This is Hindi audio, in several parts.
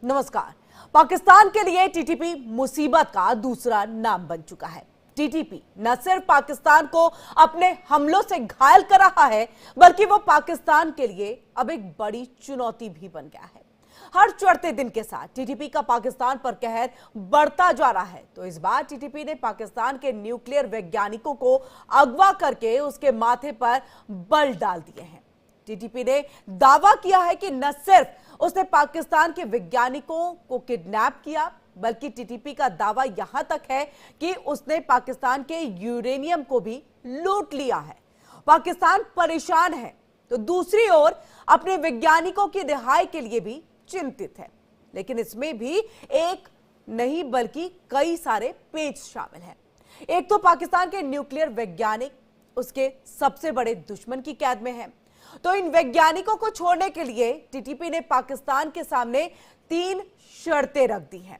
नमस्कार। पाकिस्तान के लिए टीटीपी मुसीबत का दूसरा नाम बन चुका है। टीटीपी न सिर्फ पाकिस्तान को अपने हमलों से घायल कर रहा है, बल्कि वो पाकिस्तान के लिए अब एक बड़ी चुनौती भी बन गया है। हर चढ़ते दिन के साथ टीटीपी का पाकिस्तान पर कहर बढ़ता जा रहा है। तो इस बार टीटीपी ने पाकिस्तान के न्यूक्लियर वैज्ञानिकों को अगवा करके उसके माथे पर बल डाल दिए हैं। टीटीपी ने दावा किया है कि न सिर्फ उसने पाकिस्तान के वैज्ञानिकों को किडनैप किया, बल्कि टीटीपी का दावा यहां तक है कि उसने पाकिस्तान के यूरेनियम को भी लूट लिया है। पाकिस्तान परेशान है तो दूसरी ओर अपने वैज्ञानिकों की रिहाई के लिए भी चिंतित है। लेकिन इसमें भी एक नहीं बल्कि कई सारे पेच शामिल हैं। एक तो पाकिस्तान के न्यूक्लियर वैज्ञानिक उसके सबसे बड़े दुश्मन की कैद में है। तो इन वैज्ञानिकों को छोड़ने के लिए टीटीपी ने पाकिस्तान के सामने 3 शर्तें रख दी हैं,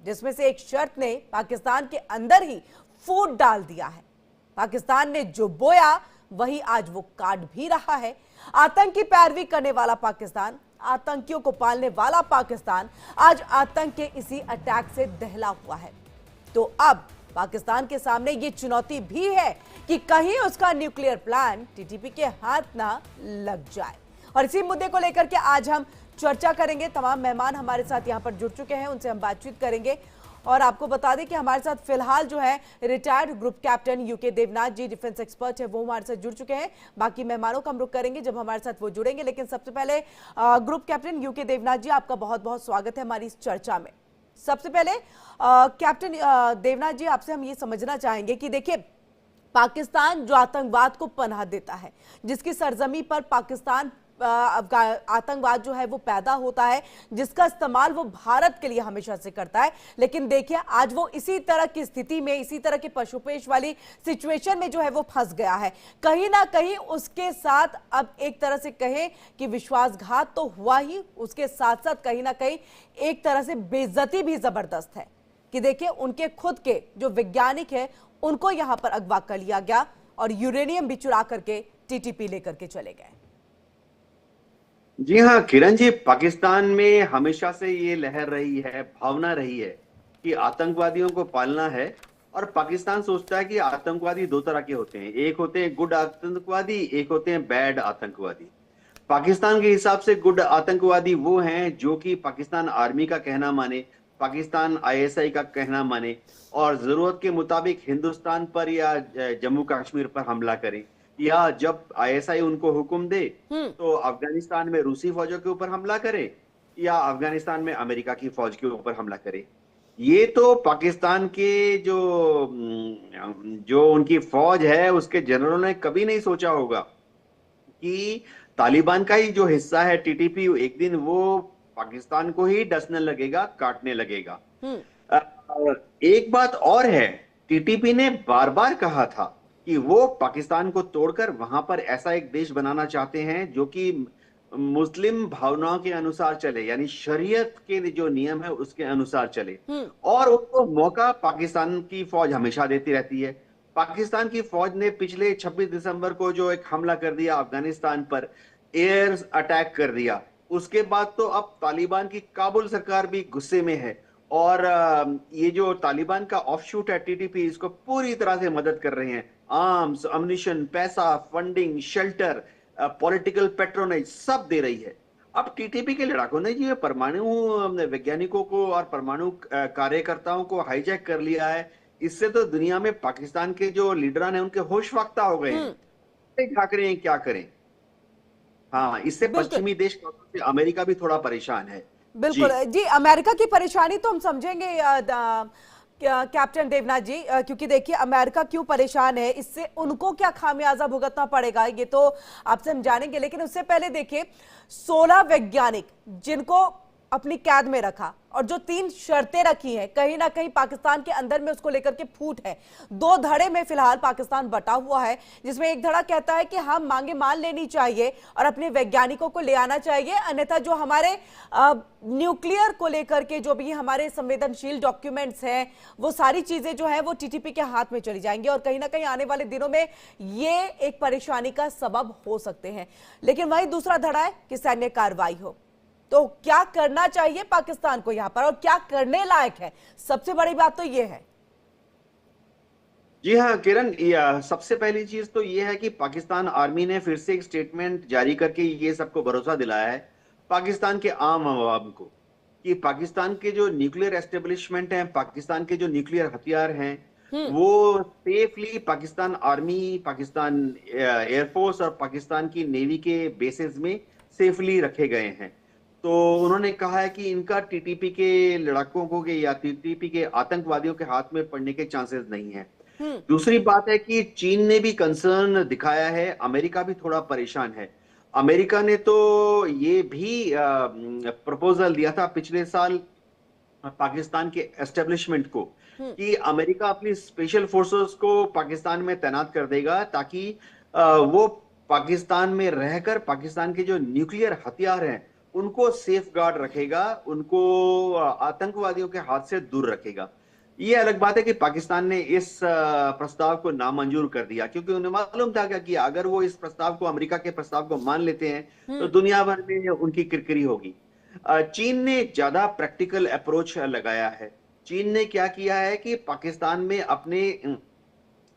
जिसमें से एक शर्त ने पाकिस्तान के अंदर ही फूट डाल दिया है। पाकिस्तान ने जो बोया वही आज वो काट भी रहा है। आतंक की पैरवी करने वाला पाकिस्तान, आतंकियों को पालने वाला पाकिस्तान आज आतंक के इसी अटैक से दहला हुआ है। तो अब पाकिस्तान के सामने ये चुनौती भी है कि कहीं उसका न्यूक्लियर प्लान टीटीपी के हाथ ना लग जाए। और इसी मुद्दे को लेकर के आज हम चर्चा करेंगे। तमाम मेहमान हमारे साथ यहां पर जुड़ चुके हैं, उनसे हम बातचीत करेंगे। और आपको बता दें कि हमारे साथ फिलहाल जो है retired group captain UK Devnath ji, defence expert है, वो हमारे साथ जुड़ चुके हैं। बाकी मेहमानों का हम रुख करेंगे जब हमारे साथ वो जुड़ेंगे। लेकिन सबसे पहले ग्रुप कैप्टन यूके देवनाथ जी, आपका बहुत बहुत स्वागत है हमारी इस चर्चा में। सबसे पहले कैप्टन देवनाथ जी, आपसे हम ये समझना चाहेंगे कि देखिए, पाकिस्तान जो आतंकवाद को पनाह देता है, जिसकी सरजमी पर पाकिस्तान आतंकवाद जो है वो पैदा होता है, जिसका इस्तेमाल वो भारत के लिए हमेशा से करता है। लेकिन देखिए, आज वो इसी तरह की स्थिति में, इसी तरह के पशुपेश वाली सिचुएशन में जो है वो फंस गया है। कहीं ना कहीं उसके साथ अब एक तरह से कहें कि विश्वासघात तो हुआ ही, उसके साथ साथ कहीं ना कहीं एक तरह से बेइज्जती भी जबरदस्त है कि देखिए, उनके खुद के जो वैज्ञानिक है उनको यहां पर अगवा कर लिया गया और यूरेनियम भी चुरा करके टीटीपी लेकर के चले गए। जी हाँ किरण जी, पाकिस्तान में हमेशा से ये लहर रही है, भावना रही है कि आतंकवादियों को पालना है। और पाकिस्तान सोचता है कि आतंकवादी 2 तरह के होते हैं, एक होते हैं गुड आतंकवादी, एक होते हैं बैड आतंकवादी। पाकिस्तान के हिसाब से गुड आतंकवादी वो हैं जो कि पाकिस्तान आर्मी का कहना माने, पाकिस्तान आईएसआई का कहना माने और जरूरत के मुताबिक हिंदुस्तान पर या जम्मू कश्मीर पर हमला करें, या जब आईएसआई उनको हुक्म दे तो अफगानिस्तान में रूसी फौजों के ऊपर हमला करे या अफगानिस्तान में अमेरिका की फौज के ऊपर हमला करे। ये तो पाकिस्तान के जो उनकी फौज है उसके जनरलों ने कभी नहीं सोचा होगा कि तालिबान का ही जो हिस्सा है टीटीपी, एक दिन वो पाकिस्तान को ही डसने लगेगा, काटने लगेगा। एक बात और है, टीटीपी ने बार बार कहा था कि वो पाकिस्तान को तोड़कर वहां पर ऐसा एक देश बनाना चाहते हैं जो कि मुस्लिम भावनाओं के अनुसार चले, यानी शरीयत के जो नियम है उसके अनुसार चले। और उनको मौका पाकिस्तान की फौज हमेशा देती रहती है। पाकिस्तान की फौज ने पिछले 26 दिसंबर को जो एक हमला कर दिया अफगानिस्तान पर, एयर अटैक कर दिया, उसके बाद तो अब तालिबान की काबुल सरकार भी गुस्से में है। और ये जो तालिबान का ऑफशूट है टीटीपी, इसको पूरी तरह से मदद कर रहे हैं, आर्म्स, अम्युनिशन, पैसा, फंडिंग, शेल्टर, पॉलिटिकल पैट्रोनेज सब दे रही है। अब टीटीपी के लड़ाकों ने जी परमाणु वैज्ञानिकों को और परमाणु कार्यकर्ताओं को हाईजैक कर लिया है। इससे तो दुनिया में पाकिस्तान के जो लीडरान हैं उनके होश फाख्ता हो गए हैं, क्या करें क्या करें। हाँ, इससे पश्चिमी देश अमेरिका भी थोड़ा परेशान है। बिल्कुल जी, अमेरिका की परेशानी तो हम समझेंगे कैप्टन देवनाथ जी, क्योंकि देखिए, अमेरिका क्यों परेशान है, इससे उनको क्या खामियाजा भुगतना पड़ेगा, ये तो आपसे हम जानेंगे। लेकिन उससे पहले देखिए, 16 वैज्ञानिक जिनको अपनी कैद में रखा और जो 3 शर्तें रखी हैं, कहीं ना कहीं पाकिस्तान के अंदर में उसको लेकर के फूट है। 2 धड़े में फिलहाल पाकिस्तान बटा हुआ है, जिसमें एक धड़ा कहता है कि हम मांगे मान लेनी चाहिए और अपने वैज्ञानिकों को ले आना चाहिए, अन्यथा जो हमारे न्यूक्लियर को लेकर के जो भी हमारे संवेदनशील डॉक्यूमेंट्स हैं, वो सारी चीजें जो है वो टीटीपी के हाथ में चली जाएंगी और कहीं ना कहीं आने वाले दिनों में ये एक परेशानी का सबब हो सकते हैं। लेकिन वही दूसरा धड़ा है कि सैन्य कार्रवाई हो। तो क्या करना चाहिए पाकिस्तान को यहां पर और क्या करने लायक है, सबसे बड़ी बात तो ये है। जी हाँ किरण, सबसे पहली चीज तो ये है कि पाकिस्तान आर्मी ने फिर से एक स्टेटमेंट जारी करके ये सबको भरोसा दिलाया है, पाकिस्तान के आम आवाम को, कि पाकिस्तान के जो न्यूक्लियर एस्टेब्लिशमेंट हैं, पाकिस्तान के जो न्यूक्लियर हथियार हैं, हम्म। वो safely Pakistan army, Pakistan air force और पाकिस्तान की नेवी के बेसिस में सेफली रखे गए हैं। तो उन्होंने कहा है कि इनका टीटीपी के लड़ाकों को के या टीटीपी के आतंकवादियों के हाथ में पड़ने के चांसेस नहीं है। हम्म। दूसरी बात है कि चीन ने भी कंसर्न दिखाया है, अमेरिका भी थोड़ा परेशान है। अमेरिका ने तो ये भी प्रपोजल दिया था पिछले साल पाकिस्तान के एस्टेब्लिशमेंट को, हम्म। कि अमेरिका अपनी स्पेशल फोर्सेस को पाकिस्तान में तैनात कर देगा, ताकि वो पाकिस्तान में रहकर पाकिस्तान के जो न्यूक्लियर हथियार हैं उनको सेफ गार्ड रखेगा, उनको आतंकवादियों के हाथ से दूर रखेगा। ये अलग बात है कि पाकिस्तान ने इस प्रस्ताव को नामंजूर कर दिया, क्योंकि उन्हें मालूम था कि अगर वो इस प्रस्ताव को, अमेरिका के प्रस्ताव को मान लेते हैं तो दुनिया भर में उनकी किरकिरी होगी। चीन ने ज्यादा प्रैक्टिकल अप्रोच लगाया है। चीन ने क्या किया है कि पाकिस्तान में अपने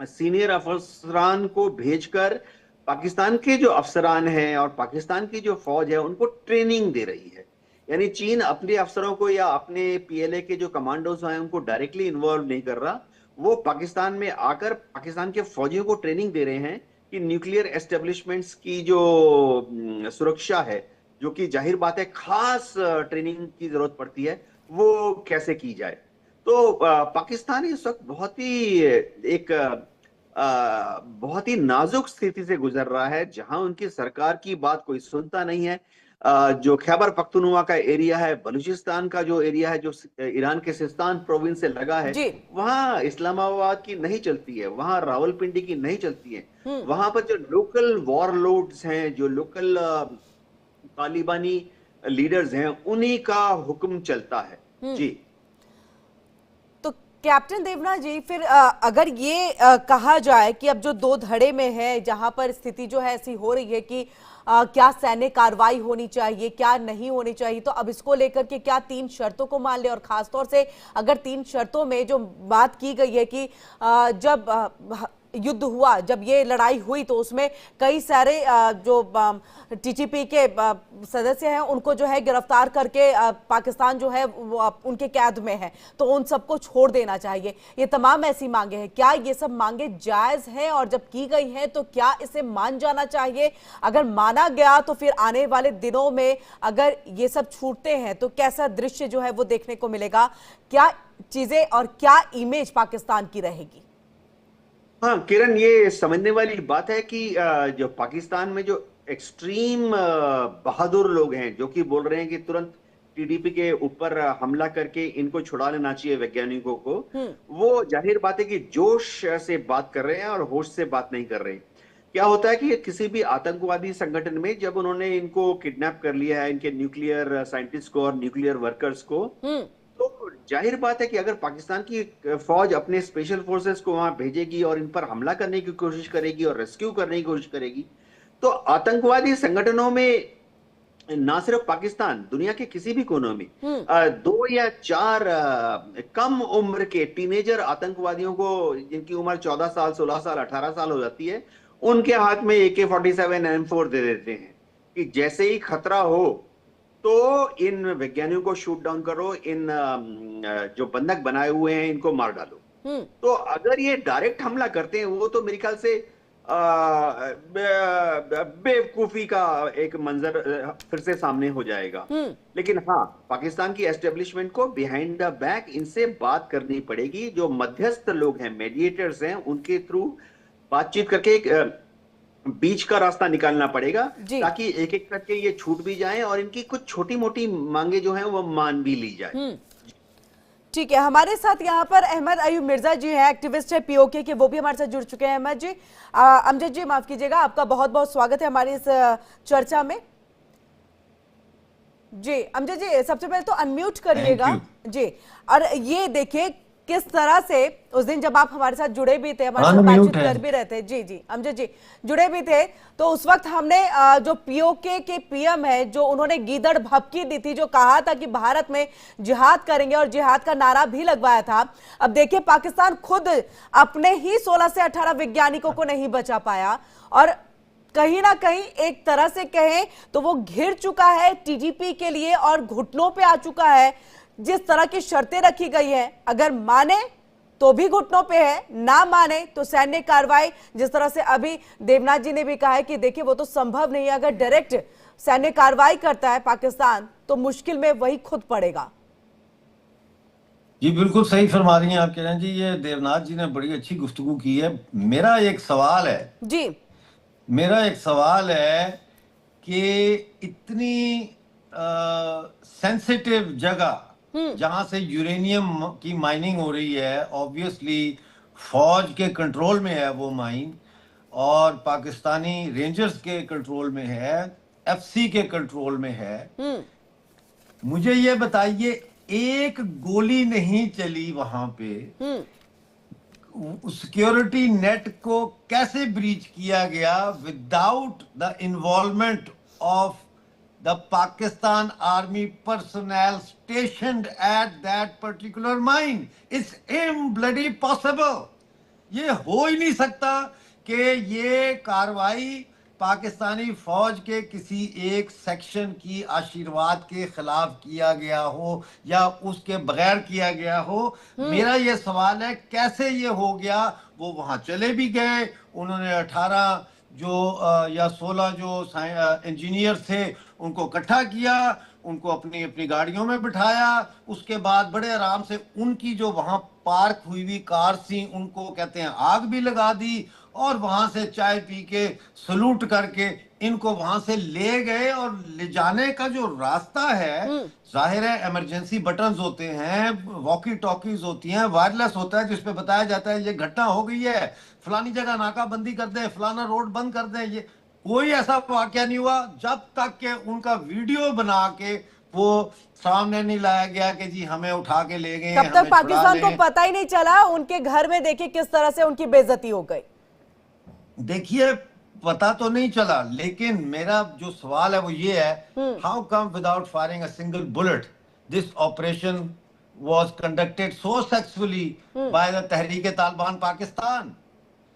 सीनियर अफसरान को भेजकर पाकिस्तान के जो अफसरान हैं और पाकिस्तान की जो फौज है उनको ट्रेनिंग दे रही है। यानी चीन अपने अफसरों को या अपने पीएलए के जो कमांडोज हैं उनको डायरेक्टली इन्वॉल्व नहीं कर रहा, वो पाकिस्तान में आकर पाकिस्तान के फौजियों को ट्रेनिंग दे रहे हैं कि न्यूक्लियर एस्टेब्लिशमेंट्स की जो सुरक्षा है, जो कि जाहिर बात है खास ट्रेनिंग की जरूरत पड़ती है, वो कैसे की जाए। तो पाकिस्तान इस वक्त बहुत ही नाजुक स्थिति से गुजर रहा है, जहां उनकी सरकार की बात कोई सुनता नहीं है। जो खैबर पख्तूनख्वा का एरिया है, बलूचिस्तान का जो एरिया है, जो ईरान के सिस्तान प्रोविंस से लगा है, जी। वहां इस्लामाबाद की नहीं चलती है, वहां रावलपिंडी की नहीं चलती है। हम्म। वहां पर जो लोकल वॉरलोड्स हैं, जो लोकल तालिबानी लीडर्स हैं, उन्हीं का हुक्म चलता है। जी। तो कैप्टन देवनाथ जी, फिर अगर ये कहा जाए कि अब जो दो धड़े में है, जहां पर स्थिति जो है ऐसी हो रही है कि क्या सैन्य कार्रवाई होनी चाहिए, क्या नहीं होनी चाहिए, तो अब इसको लेकर के क्या 3 शर्तों को मान ले, और खासतौर से अगर 3 शर्तों में जो बात की गई है कि जब युद्ध हुआ, जब ये लड़ाई हुई, तो उसमें कई सारे जो टीटीपी के सदस्य हैं उनको जो है गिरफ्तार करके पाकिस्तान जो है वो उनके कैद में है, तो उन सबको छोड़ देना चाहिए। ये तमाम ऐसी मांगे हैं, क्या ये सब मांगे जायज हैं, और जब की गई हैं तो क्या इसे मान जाना चाहिए? अगर माना गया तो फिर आने वाले दिनों में अगर ये सब छूटते हैं तो कैसा दृश्य जो है वो देखने को मिलेगा, क्या चीजें और क्या इमेज पाकिस्तान की रहेगी? हाँ किरण, ये समझने वाली बात है कि जो पाकिस्तान में जो एक्सट्रीम बहादुर लोग हैं, जो कि बोल रहे हैं कि तुरंत टीडीपी के ऊपर हमला करके इनको छुड़ा लेना चाहिए वैज्ञानिकों को, वो जाहिर बात है कि जोश से बात कर रहे हैं और होश से बात नहीं कर रहे हैं। क्या होता है कि किसी भी आतंकवादी संगठन में जब उन्होंने इनको किडनैप कर लिया है, इनके न्यूक्लियर साइंटिस्ट को और न्यूक्लियर वर्कर्स को, तो जाहिर बात है कि अगर पाकिस्तान की फौज अपने स्पेशल फोर्सेस को वहां भेजेगी और इन पर हमला करने की कोशिश करेगी और रेस्क्यू करने की कोशिश करेगी, तो आतंकवादी संगठनों में ना सिर्फ पाकिस्तान, दुनिया के किसी भी कोनों में 2 या 4 कम उम्र के टीनेजर आतंकवादियों को, जिनकी उम्र 14 साल, 16 साल, 18 साल हो जाती है, उनके हाथ में AK-47 M4 दे देते हैं कि जैसे ही खतरा हो तो इन वैज्ञानिकों को शूट डाउन करो, इन जो बंधक बनाए हुए हैं इनको मार डालो। तो अगर ये डायरेक्ट हमला करते हैं, वो तो मेरे ख्याल से बेवकूफी का एक मंजर फिर से सामने हो जाएगा। लेकिन हाँ, पाकिस्तान की एस्टेब्लिशमेंट को बिहाइंड द बैक इनसे बात करनी पड़ेगी। जो मध्यस्थ लोग हैं, मेडिएटर्स हैं, उनके थ्रू बातचीत करके एक बीच का रास्ता निकालना पड़ेगा, ताकि एक एक करके ये छूट भी जाएं और इनकी कुछ छोटी मोटी मांगे जो हैं वो मान भी ली जाए। ठीक है, हमारे साथ यहाँ पर अहमद अयूब मिर्जा जी हैं, एक्टिविस्ट है पीओके के, वो भी हमारे साथ जुड़ चुके हैं। अहमद जी, अमजद जी माफ कीजिएगा, आपका बहुत बहुत स्वागत है हमारी इस चर्चा में। जी अमजद जी, सबसे पहले तो अनम्यूट करिएगा जी। और ये देखिए, किस तरह से उस दिन जब आप हमारे साथ जुड़े भी थे, हमारे साथ हाँ, बातचीत म्यूट है। कर भी रहे थे, जी जी अमजद जी जुड़े भी थे, तो उस वक्त हमने जो पीओके के पीएम है, जो उन्होंने गीदड़ भभकी दी थी, जो कहा था कि भारत में जिहाद करेंगे और जिहाद का नारा भी लगवाया था। अब देखिए पाकिस्तान खुद अपने ही 16 से 18 वैज्ञानिकों को नहीं बचा पाया और कहीं ना कहीं एक तरह से कहें तो वो घिर चुका है टीटीपी के लिए और घुटनों पे आ चुका है। जिस तरह की शर्तें रखी गई है, अगर माने तो भी घुटनों पे है, ना माने तो सैन्य कार्रवाई, जिस तरह से अभी देवनाथ जी ने भी कहा है कि देखिए वो तो संभव नहीं है, अगर डायरेक्ट सैन्य कार्रवाई करता है पाकिस्तान तो मुश्किल में वही खुद पड़ेगा। जी बिल्कुल सही फरमा रही हैं आप किरण जी, ये देवनाथ जी ने बड़ी अच्छी गुफ्तगू की है। मेरा एक सवाल है जी कि इतनी सेंसिटिव जगह जहां से यूरेनियम की माइनिंग हो रही है, ऑब्वियसली फौज के कंट्रोल में है वो माइन, और पाकिस्तानी रेंजर्स के कंट्रोल में है, एफसी के कंट्रोल में है। मुझे ये बताइए, एक गोली नहीं चली वहां पे, सिक्योरिटी नेट को कैसे ब्रीच किया गया without the involvement of the Pakistan army personnel stationed at that particular mine? It's bloody possible. ये हो ही नहीं सकता कि ये कार्रवाई पाकिस्तानी फौज के किसी एक सेक्शन की आशीर्वाद के खिलाफ किया गया हो या उसके बगैर किया गया हो। मेरा ये सवाल है कैसे ये हो गया। वो वहां चले भी गए, उन्होंने 18 या 16 जो इंजीनियर थे उनको इकट्ठा किया, उनको अपनी अपनी गाड़ियों में बिठाया, उसके बाद बड़े आराम से उनकी जो वहां पार्क हुई हुई कार थी उनको कहते हैं आग भी लगा दी, और वहां से चाय पी के सलूट करके इनको वहां से ले गए। और ले जाने का जो रास्ता है, जाहिर है इमरजेंसी बटन्स होते हैं, वॉकी टॉकीज होती हैं, वायरलेस होता है जिसपे बताया जाता है ये घटना हो गई है, फलानी जगह नाकाबंदी कर दें, फलाना रोड बंद कर दें। ये कोई ऐसा वाकया नहीं हुआ जब तक के उनका वीडियो बना के वो सामने नहीं लाया गया कि जी हमें उठा के ले गए। तब तक पाकिस्तान को पता ही नहीं चला, उनके घर में देखिए किस तरह से उनकी बेइज्जती हो गई। देखिए पता तो नहीं चला, लेकिन मेरा जो सवाल है वो ये है, how come without firing a single bullet this operation was conducted so successfully by the Tehreek Taliban Pakistan?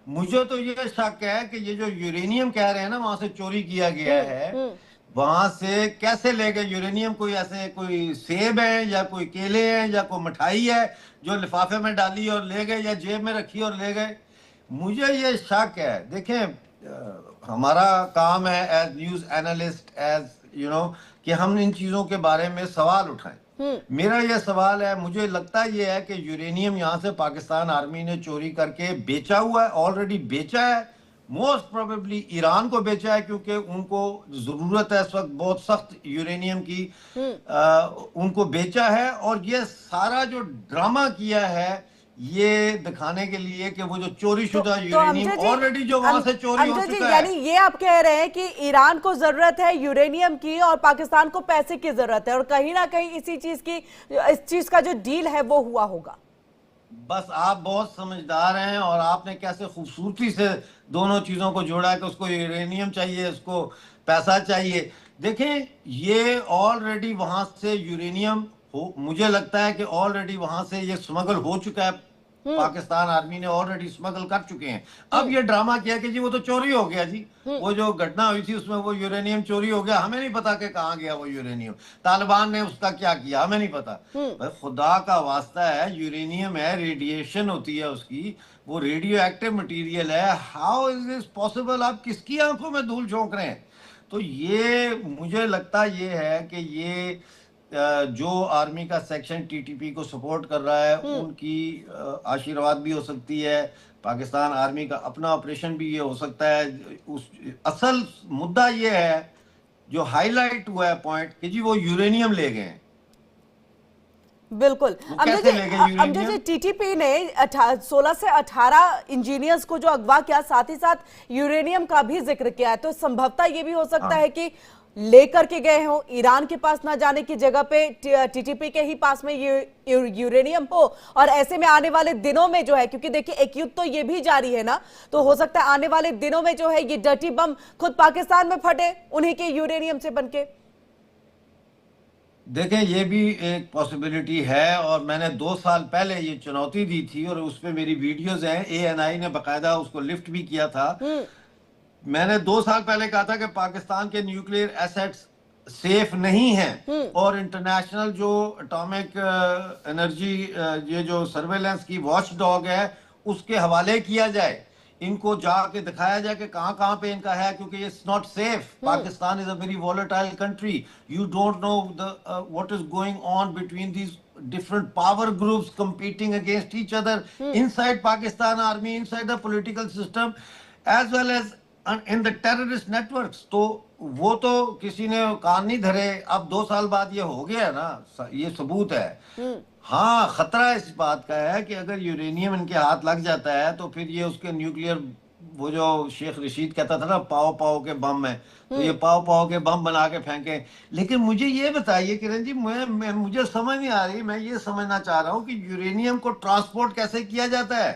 मुझे तो ये शक है कि ये जो यूरेनियम कह रहे हैं ना वहां से चोरी किया गया है, वहां से कैसे ले गए यूरेनियम? कोई ऐसे कोई सेब है या कोई केले हैं या कोई मिठाई है जो लिफाफे में डाली और ले गए, या जेब में रखी और ले गए? मुझे ये शक है। देखें हमारा काम है as news analyst, as you know, कि हम इन चीजों के बारे में सवाल उठाएं। मेरा ये सवाल है, मुझे लगता ये है कि यूरेनियम यहाँ से पाकिस्तान आर्मी ने चोरी करके बेचा हुआ है, ऑलरेडी बेचा है, मोस्ट प्रोबेबली ईरान को बेचा है, क्योंकि उनको जरूरत है इस वक्त बहुत सख्त यूरेनियम की, उनको बेचा है। और ये सारा जो ड्रामा किया है ये दिखाने के लिए कि वो जो चोरी शुदा यूरेनियम ऑलरेडी जो वहां से चोरी हो चुका है। यानी ये आप कह रहे हैं कि ईरान को जरूरत है यूरेनियम की और पाकिस्तान को पैसे की जरूरत है, और कहीं ना कहीं इस चीज का जो डील है वो हुआ होगा। बस आप बहुत समझदार हैं और आपने कैसे खूबसूरती से दोनों चीजों को जोड़ा है कि उसको यूरेनियम चाहिए, उसको पैसा चाहिए। देखें ये ऑलरेडी वहां से यूरेनियम मुझे लगता है कि ऑलरेडी वहां से ये स्मगल हो चुका है, पाकिस्तान आर्मी ने ऑलरेडी स्मगल कर चुके हैं। अब ये ड्रामा किया कि जी वो तो चोरी हो गया जी, वो जो घटना हुई थी उसमें वो यूरेनियम चोरी हो गया, हमें नहीं पता कि कहाँ गया वो यूरेनियम, तालिबान ने उसका क्या किया हमें नहीं पता। भाई खुदा का वास्ता है, यूरेनियम है, रेडिएशन होती है उसकी, वो रेडियो एक्टिव मटीरियल है, हाउ इज दिस पॉसिबल? आप किसकी आंखों में धूल झोंक रहे हैं? तो ये मुझे लगता ये है कि ये जो आर्मी का सेक्शन टीटीपी को सपोर्ट कर रहा है उनकी आशीर्वाद भी हो सकती है, पाकिस्तान आर्मी का अपना ऑपरेशन भी ये हो सकता है। असल मुद्दा ये है जो हाईलाइट हुआ है पॉइंट कि जी वो यूरेनियम ले गए। बिल्कुल अमजद जी, टीटीपी ने 16 से 18 इंजीनियर्स को जो अगवा किया, साथ ही साथ यूरेनियम का भी जिक्र किया है, तो संभवतः ये भी हो सकता है कि लेकर के गए हो, ईरान के पास ना जाने की जगह पे टीटीपी के ही पास में यूरेनियम हो, और ऐसे में आने वाले दिनों में जो है, क्योंकि देखिए एक युद्ध तो ये भी जारी है ना, तो हो सकता है आने वाले दिनों में जो है ये डर्टी बम खुद पाकिस्तान में फटे उन्हीं के यूरेनियम से बनके। देखें, ये भी एक पॉसिबिलिटी है, और मैंने 2 साल पहले ये चुनौती दी थी और उसमें मेरी वीडियोस हैं, ANI ने बकायदा उसको लिफ्ट भी किया था। मैंने 2 साल पहले कहा था कि पाकिस्तान के न्यूक्लियर एसेट्स सेफ नहीं हैं और इंटरनेशनल जो एटॉमिक एनर्जी ये जो सर्वेलेंस की वॉच डॉग है उसके हवाले किया जाए, इनको जाके दिखाया जाए कि कहां कहां पे इनका है, क्योंकि it's not safe. Pakistan is a very volatile country, you don't know the what is going on between these different power groups competing against each other inside Pakistan army, inside the political system, as well as in the terrorist networks. तो वो तो किसी ने कान नहीं धरे। अब 2 साल बाद ये हो गया ना, ये सबूत है। हाँ, खतरा इस बात का है कि अगर यूरेनियम इनके हाथ लग जाता है तो फिर ये उसके न्यूक्लियर, वो जो शेख रशीद कहता था ना पाव पाव के बम है, तो ये पाव पाव के बम बना के फेंके। लेकिन मुझे ये बताइए किरण जी, मुझे समझ नहीं आ रही, मैं ये समझना चाह रहा हूँ कि यूरेनियम को ट्रांसपोर्ट कैसे किया जाता है,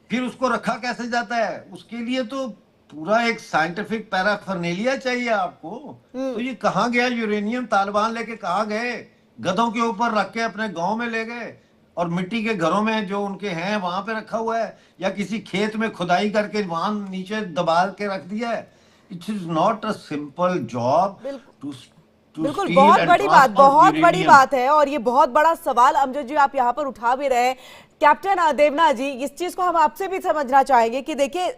फिर उसको रखा कैसे जाता है, उसके लिए तो पूरा एक साइंटिफिक पैराफर्नेलिया चाहिए आपको। तो ये कहाँ गया यूरेनियम? तालिबान लेके कहाँ गए? गधों के ऊपर रख के अपने गांव में ले गए और मिट्टी के घरों में जो उनके हैं वहां पे रखा हुआ है, या किसी खेत में खुदाई करके वहां नीचे दबा के रख दिया है। It is not a simple job to बिल्कुल, बहुत बड़ी बात, बहुत बड़ी बात है, और ये बहुत बड़ा सवाल अमजद जी आप यहाँ पर उठा भी रहे हैं। कैप्टन देवनाथ जी, इस चीज को हम आपसे भी समझना चाहेंगे कि देखिए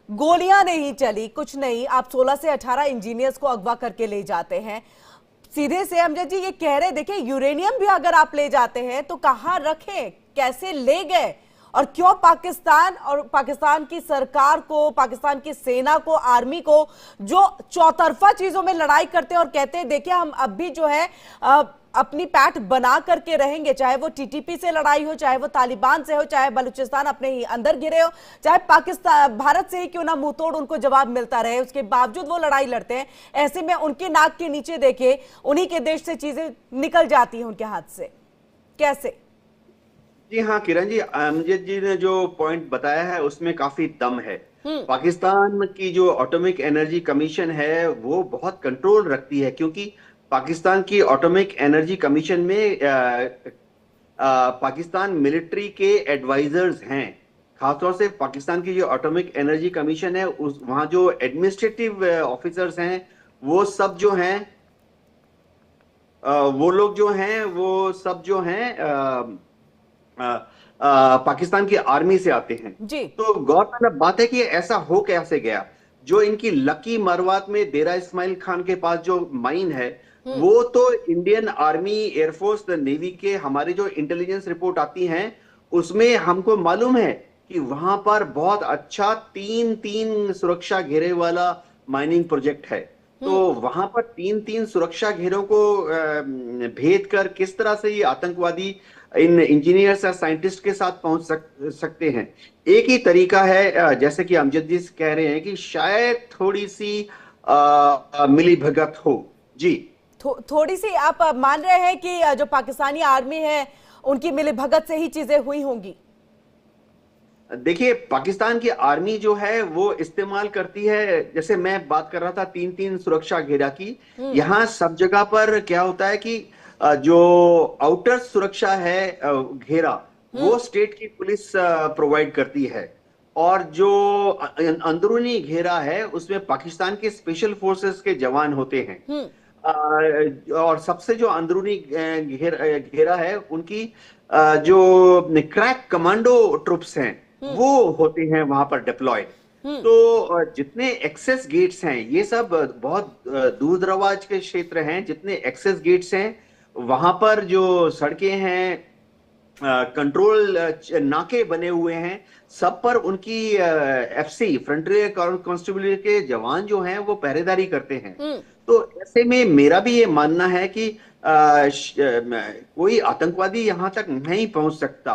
गोलियां नहीं चली, कुछ नहीं, आप 16 से 18 इंजीनियर्स को अगवा करके ले जाते हैं, सीधे से अमजद जी ये कह रहे, देखिए यूरेनियम भी अगर आप ले जाते हैं तो कहां रखे, कैसे ले गए, और क्यों पाकिस्तान और पाकिस्तान की सरकार को, पाकिस्तान की सेना को, आर्मी को जो चौतरफा चीजों में लड़ाई करते हैं और कहते हैं देखिए हम अब भी जो है अपनी पैठ बना करके रहेंगे, चाहे वो टीटीपी से लड़ाई हो, चाहे वो तालिबान से हो, चाहे बलूचिस्तान अपने ही अंदर घिरे हो, चाहे पाकिस्तान भारत से ही क्यों ना मुंह तोड़ उनको जवाब मिलता रहे, उसके बावजूद वो लड़ाई लड़ते हैं। ऐसे में उनके नाक के नीचे देखे उन्हीं के देश से चीजें निकल जाती हैं उनके हाथ से, कैसे? जी हाँ किरण जी, अमजद जी ने जो पॉइंट बताया है उसमें काफी दम है। पाकिस्तान की जो एटॉमिक एनर्जी कमीशन है वो बहुत कंट्रोल रखती है, क्योंकि पाकिस्तान की एटॉमिक एनर्जी कमीशन में पाकिस्तान मिलिट्री के एडवाइजर्स हैं। खासतौर से पाकिस्तान की जो एटॉमिक एनर्जी कमीशन है उस वहां जो एडमिनिस्ट्रेटिव ऑफिसर्स हैं वो सब जो हैं वो लोग जो हैं वो सब जो हैं पाकिस्तान की आर्मी से आते हैं जी। तो गौरतलब बात है कि ऐसा हो कैसे गया। जो इनकी लकी मरवात में डेरा इस्माइल खान के पास जो माइन है वो तो इंडियन आर्मी, एयरफोर्स, नेवी के हमारे जो इंटेलिजेंस रिपोर्ट आती हैं उसमें हमको मालूम है कि वहां पर बहुत अच्छा 3 सुरक्षा घेरे वाला माइनिंग प्रोजेक्ट है। तो वहां पर 3 सुरक्षा घेरों को भेद कर किस तरह से ये आतंकवादी इन इंजीनियर्स या साइंटिस्ट के साथ पहुंच सकते हैं। एक ही तरीका है, जैसे कि अमजद जी कह रहे हैं कि शायद थोड़ी सी मिली भगत हो जी। थोड़ी सी आप मान रहे हैं कि जो पाकिस्तानी आर्मी है उनकी मिली भगत से ही चीजें हुई होंगी? देखिए, पाकिस्तान की आर्मी जो है वो इस्तेमाल करती है, जैसे मैं बात कर रहा था 3 सुरक्षा घेरा की, यहाँ सब जगह पर क्या होता है कि जो आउटर सुरक्षा है घेरा वो स्टेट की पुलिस प्रोवाइड करती है, और जो अंदरूनी घेरा है उसमें पाकिस्तान के स्पेशल फोर्सेस के जवान होते हैं। और सबसे जो अंदरूनी घेरा है उनकी जो क्रैक कमांडो ट्रुप्स हैं वो होते हैं वहां पर डिप्लॉयड। तो जितने एक्सेस गेट्स हैं ये सब बहुत दूर दराज के क्षेत्र हैं, जितने एक्सेस गेट्स हैं वहां पर जो सड़कें हैं, कंट्रोल नाके बने हुए हैं, सब पर उनकी एफसी फ्रंटियर कांस्टेबल के जवान जो हैं वो पहरेदारी करते हैं। तो ऐसे में मेरा भी ये मानना है कि कोई आतंकवादी यहां तक नहीं पहुंच सकता।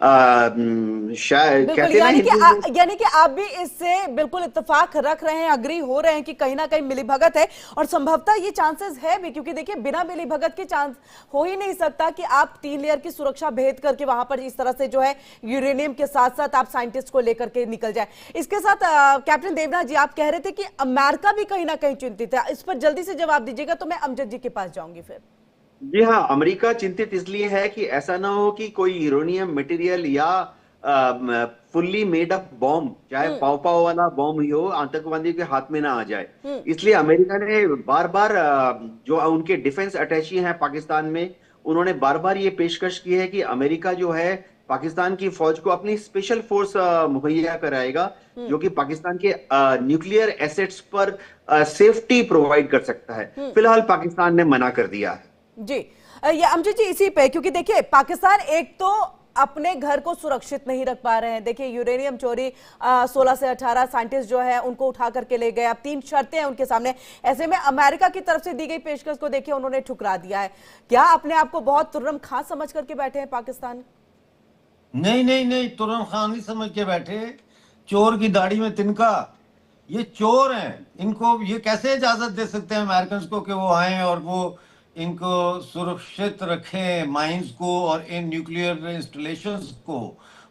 शायद बिल्कुल, कहते ना यानी कि हिंदू में। यानी कि आप भी इससे बिल्कुल इत्तेफाक रख रहे हैं, अग्री हो रहे हैं कि कहीं ना कहीं मिलीभगत है, और संभवतः ये चांसेस है भी, क्योंकि देखिए बिना मिलीभगत के चांस हो ही नहीं सकता कि आप 3 लेयर की सुरक्षा भेद करके वहां पर इस तरह से जो है यूरेनियम के साथ साथ आप साइंटिस्ट को लेकर के निकल जाए। इसके साथ कैप्टन देवनाथ जी, आप कह रहे थे कि अमेरिका भी कहीं ना कहीं चिंतित है, इस पर जल्दी से जवाब दीजिएगा तो मैं अमजद जी के पास जाऊंगी फिर। जी हाँ, अमेरिका चिंतित इसलिए है कि ऐसा ना हो कि कोई यूरेनियम मटेरियल या फुल्ली मेड अप बॉम्ब, चाहे पाव पाव वाला बॉम्ब ही हो, आतंकवादी के हाथ में ना आ जाए। इसलिए अमेरिका ने बार बार जो उनके डिफेंस अटैची हैं पाकिस्तान में, उन्होंने बार बार ये पेशकश की है कि अमेरिका जो है पाकिस्तान की फौज को अपनी स्पेशल फोर्स मुहैया कराएगा, जो कि पाकिस्तान के न्यूक्लियर एसेट्स पर सेफ्टी प्रोवाइड कर सकता है। फिलहाल पाकिस्तान ने मना कर दिया है। जी, ये अमजद जी इसी पे, क्योंकि देखिए पाकिस्तान एक तो अपने घर को सुरक्षित नहीं रख पा रहे हैं। देखिए यूरेनियम चोरी 16 से 18 साइंटिस्ट जो है उनको उठा करके ले गए, अब 3 शर्तें हैं उनके सामने। ऐसे में अमेरिका की तरफ से दी गई पेशकश को देखिए उन्होंने ठुकरा दिया है। क्या अपने आप को बहुत तुर्रम खां समझ करके बैठे हैं पाकिस्तान? नहीं नहीं नहीं, तुरंत खान नहीं समझ के बैठे। चोर की दाढ़ी में तिनका, ये चोर हैं। इनको ये कैसे इजाजत दे सकते हैं अमेरिकन को कि वो आए और वो इनको सुरक्षित रखें, माइंस को और इन न्यूक्लियर इंस्टॉलेशंस को।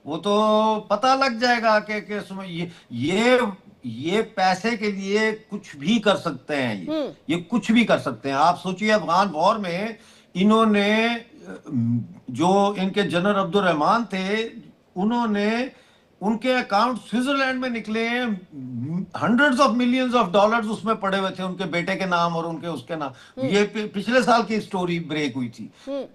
वो तो पता लग जाएगा कि ये पैसे के लिए कुछ भी कर सकते हैं। ये कुछ भी कर सकते हैं। आप सोचिए अफगान वॉर में इन्होंने जो इनके जनरल अब्दुल रहमान थे, उन्होंने उनके अकाउंट स्विट्जरलैंड में निकले हैं, hundreds of millions of dollars उसमें पड़े हुए थे उनके बेटे के नाम और उनके उसके नाम। ये पिछले साल की स्टोरी ब्रेक हुई थी।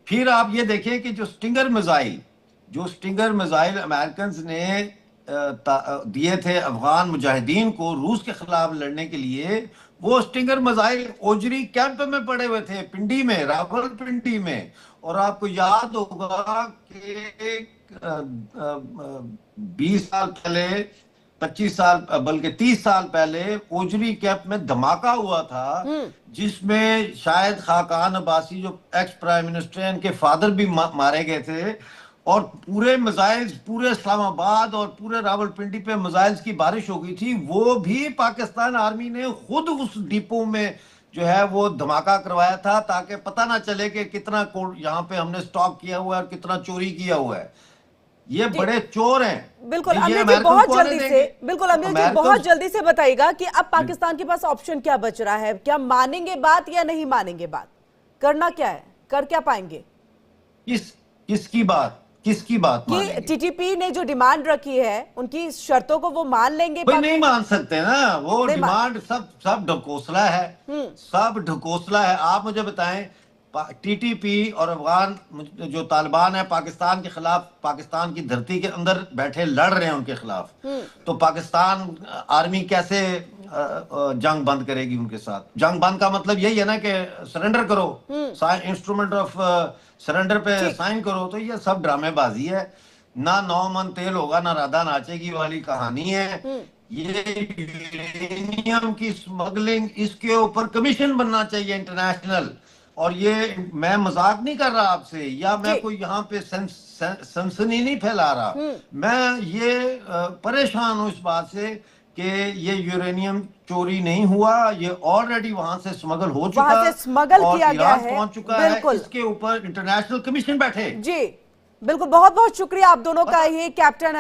फिर आप ये देखिए कि जो स्टिंगर मिसाइल अमेरिकन ने दिए थे अफगान मुजाहिदीन को रूस के खिलाफ लड़ने के लिए, वो स्टिंगर मिसाइल ओजरी कैंप में पड़े हुए थे, पिंडी में, रावलपिंडी में। और आपको याद होगा कि 20 साल पहले, 25 साल बल्कि 30 साल पहले ओजरी कैंप में धमाका हुआ था, जिसमें शायद खाकान अब्बासी जो एक्स प्राइम मिनिस्टर हैं, इनके फादर भी मारे गए थे। और पूरे मिसाइल्स, पूरे इस्लामाबाद और पूरे रावलपिंडी पे मिसाइल्स की बारिश हो गई थी। वो भी पाकिस्तान आर्मी ने खुद उस डिपो में जो है वो धमाका करवाया था, ताकि पता ना चले कि कितना यहाँ पे हमने स्टॉक किया हुआ है और कितना चोरी किया हुआ है। ये बड़े चोर हैं। बिल्कुल अमजद जी, बहुत जल्दी से, बिल्कुल अमजद जी बहुत जल्दी से बताइएगा कि अब पाकिस्तान के पास ऑप्शन क्या बच रहा है? क्या मानेंगे बात या नहीं मानेंगे बात? करना क्या है, कर क्या पाएंगे? किसकी बात कि टीटीपी ने जो डिमांड रखी है उनकी शर्तों को वो मान लेंगे? नहीं मान सकते ना, वो डिमांड सब ढकोसला है, सब ढकोसला है। आप मुझे बताएं, टीटीपी और अफगान जो तालिबान है पाकिस्तान के खिलाफ, पाकिस्तान की धरती के अंदर बैठे लड़ रहे हैं उनके खिलाफ, तो पाकिस्तान आर्मी कैसे जंग बंद करेगी उनके साथ? जंग बंद का मतलब यही है ना कि सरेंडर करो, इंस्ट्रूमेंट ऑफ सरेंडर पे साइन करो। तो ये सब ड्रामेबाजी है, ना 9 मन तेल होगा ना राधा नाचेगी वाली कहानी है। ये यूरेनियम की स्मगलिंग, इसके ऊपर कमीशन बनना चाहिए इंटरनेशनल। और ये मैं मजाक नहीं कर रहा आपसे, या मैं कोई यहाँ पे सनसनी नहीं फैला रहा। मैं ये परेशान हूँ इस बात से कि ये यूरेनियम चोरी नहीं हुआ, ये ऑलरेडी वहां से स्मगल हो चुका है, और ईरान पहुंच चुका है। इसके ऊपर इंटरनेशनल कमीशन बैठे। जी बिल्कुल, बहुत बहुत शुक्रिया आप दोनों का। ये कैप्टन